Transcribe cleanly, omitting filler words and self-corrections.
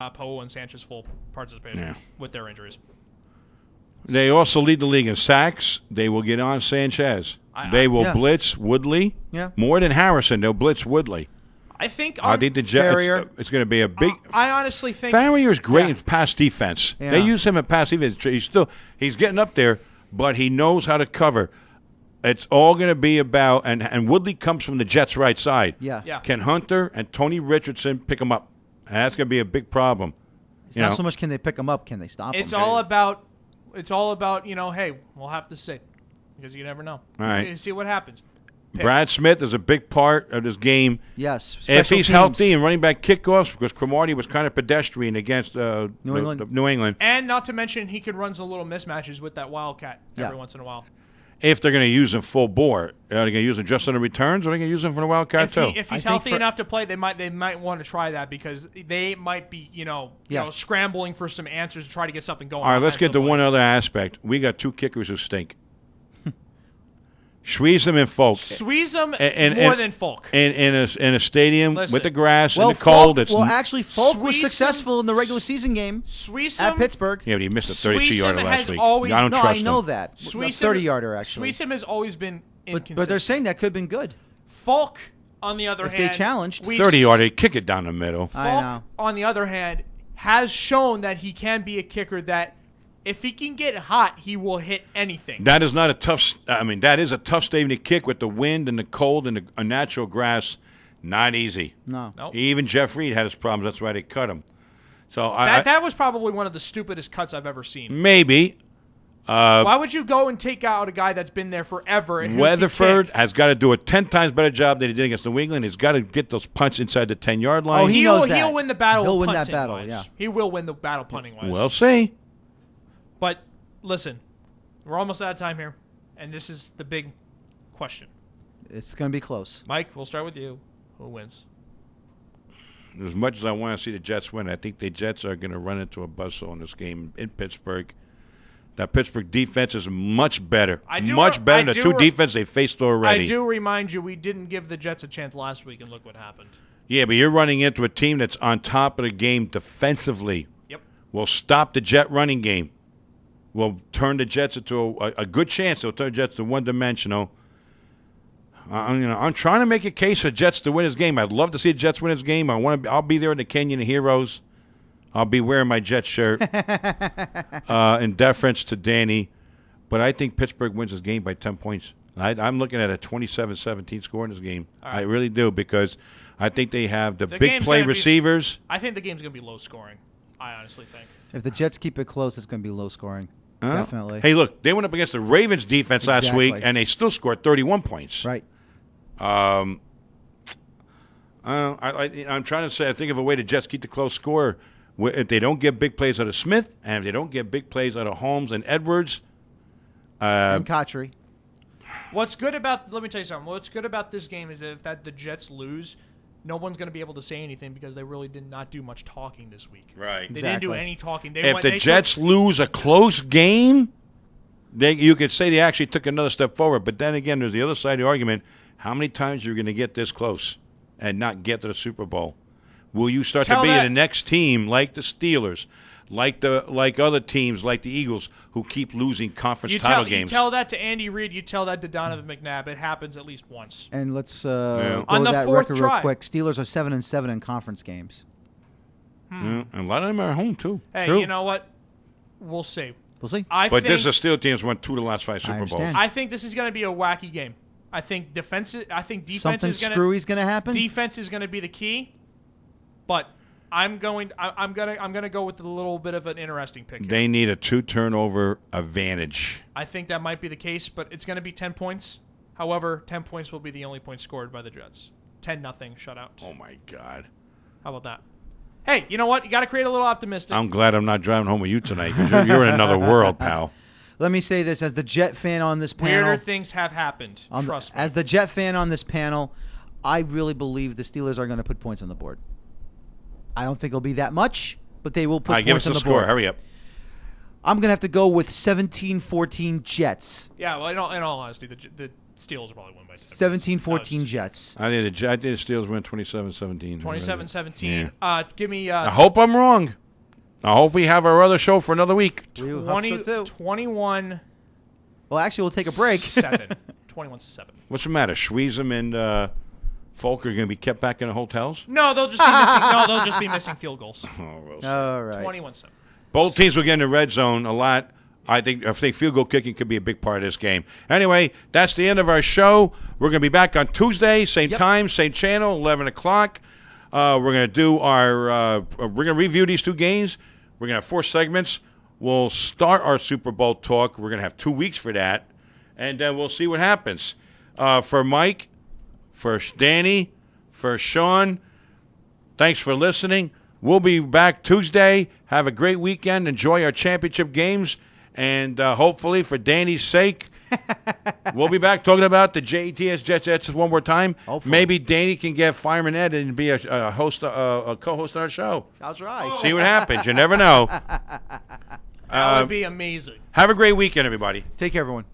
Poe and Sanchez full participation with their injuries. They also lead the league in sacks. They will get on Sanchez. They will blitz Woodley more than Harrison. They'll blitz Woodley. I think the Jets. It's going to be a big. I honestly think Farrier's great in pass defense. Yeah. They use him in pass defense. He's getting up there, but he knows how to cover. It's all going to be about and Woodley comes from the Jets' right side. Yeah. Can Hunter and Tony Richardson pick him up? And that's going to be a big problem. It's not so much can they pick him up, can they stop him? It's all about hey, we'll have to see because you never know. All right. You see what happens. Brad Smith is a big part of this game. Yes. If he's healthy and running back kickoffs, because Cromartie was kind of pedestrian against New England. And not to mention, he could run some little mismatches with that Wildcat every once in a while. If they're going to use him full bore, are they going to use him just on the returns, or are they going to use him for the Wildcat too? If he's healthy enough to play, they might want to try that because they might be scrambling for some answers to try to get something going. All right, let's get to one other aspect. We got two kickers who stink. Sweezem and Folk. Sweezem more than Folk. In a stadium with the grass and the cold. Folk, actually, Folk was successful in the regular season game at Pittsburgh. Yeah, but he missed a 32-yarder last week. I don't trust him. I know that. 30-yarder, actually. Sweezem has always been inconsistent. But they're saying that could have been good. Folk, on the other hand. If they challenged. 30-yarder, kick it down the middle. Folk, on the other hand, has shown that he can be a kicker that if he can get hot, he will hit anything. That is not a tough. That is a tough stadium to kick with the wind and the cold and the natural grass. Not easy. No. Nope. Even Jeff Reed had his problems. That's why they cut him. So that was probably one of the stupidest cuts I've ever seen. Maybe. Why would you go and take out a guy that's been there forever? And Weatherford has got to do a 10 times better job than he did against New England. He's got to get those punts inside the 10-yard line. Oh, he knows that. He'll win the battle. He'll win that battle. Yeah. He will win the battle punting-wise. We'll see. But listen, we're almost out of time here, and this is the big question. It's going to be close. Mike, we'll start with you. Who wins? As much as I want to see the Jets win, I think the Jets are going to run into a buzzsaw in this game in Pittsburgh. That Pittsburgh defense is much better. Much better than the two defenses they faced already. I do remind you, we didn't give the Jets a chance last week, and look what happened. Yeah, but you're running into a team that's on top of the game defensively. Yep. Will stop the Jet running game. Will turn the Jets into a good chance. They'll turn the Jets to one-dimensional. I'm trying to make a case for Jets to win this game. I'd love to see the Jets win this game. I'll be there in the Canyon of Heroes. I'll be wearing my Jets shirt in deference to Danny. But I think Pittsburgh wins this game by 10 points. I'm looking at a 27-17 score in this game. Right. I really do because I think they have the big play receivers. I think the game's going to be low scoring. I honestly think. If the Jets keep it close, it's going to be low scoring. Definitely. Hey, look, they went up against the Ravens defense last week, and they still scored 31 points. Right. I'm trying to say, I think of a way the Jets keep the close score. If they don't get big plays out of Smith, and if they don't get big plays out of Holmes and Edwards. And Kotchery. Let me tell you something. What's good about this game is that the Jets lose, no one's going to be able to say anything because they really did not do much talking this week. Right. They didn't do any talking. If the Jets lose a close game, you could say they actually took another step forward. But then again, there's the other side of the argument. How many times are you going to get this close and not get to the Super Bowl? Will you start to be the next team like the Steelers, like other teams like the Eagles who keep losing conference title games? You tell that to Andy Reid. You tell that to Donovan McNabb. It happens at least once. And let's go on that record real quick. Steelers are 7-7 in conference games. Yeah, and a lot of them are at home too. Hey, True. You know what? We'll see. We'll see. But this is a Steelers team that's won 2 of the last 5 Super Bowls. I think this is going to be a wacky game. I think defense is screwy's going to happen. Defense is going to be the key. But I'm gonna go with a little bit of an interesting pick here. They need a 2-turnover advantage. I think that might be the case, but it's going to be 10 points. However, 10 points will be the only points scored by the Jets. 10-0 shutout. Oh my God! How about that? Hey, you know what? You got to create a little optimistic. I'm glad I'm not driving home with you tonight because you're in another world, pal. Let me say this as the Jet fan on this panel. Weirder things have happened. Trust me. As the Jet fan on this panel, I really believe the Steelers are going to put points on the board. I don't think it'll be that much, but they will put points on the board. Give us the score. Hurry up. I'm going to have to go with 17-14 Jets. Yeah, well, in all honesty, the Steelers will probably win by 17-14 Jets. I think the Steelers win 27-17. 27-17. Yeah. Give me... I hope I'm wrong. I hope we have our other show for anher week. 21... Well, actually, we'll take a break. 21-7. What's the matter? Schweezem and Folk are going to be kept back in the hotels? No, they'll just be missing field goals. All right. 21-7. Both teams will get in the red zone a lot. I think field goal kicking could be a big part of this game. Anyway, that's the end of our show. We're going to be back on Tuesday, same time, same channel, 11 o'clock. We're going to do we're going to review these two games. We're going to have 4 segments. We'll start our Super Bowl talk. We're going to have 2 weeks for that, and then we'll see what happens. For Mike, for Danny, for Sean, thanks for listening. We'll be back Tuesday. Have a great weekend. Enjoy our championship games. And hopefully, for Danny's sake, we'll be back talking about the JETS Jets one more time. Hopefully. Maybe Danny can get Fireman Ed and be a co-host on our show. That's right. See what happens. You never know. That would be amazing. Have a great weekend, everybody. Take care, everyone.